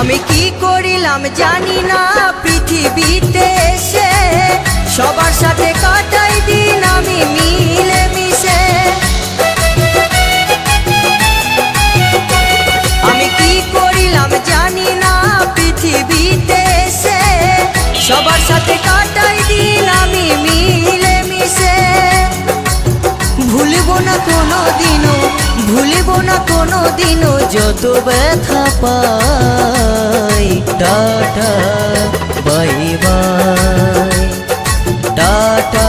আমি কি করিলাম জানি না পৃথিবীতে এসে, সবার সাথে কাটাই দিন আমি মিলে মিশে। আমি কি করিলাম জানি না পৃথিবীতে এসে, সবার সাথে কাটাই দিন আমি মিলে মিশে। ভুলব না কোনো দিনও, ভুলব না কোনো দিনও যত ব্যথা পাই। Tata bye bye, tata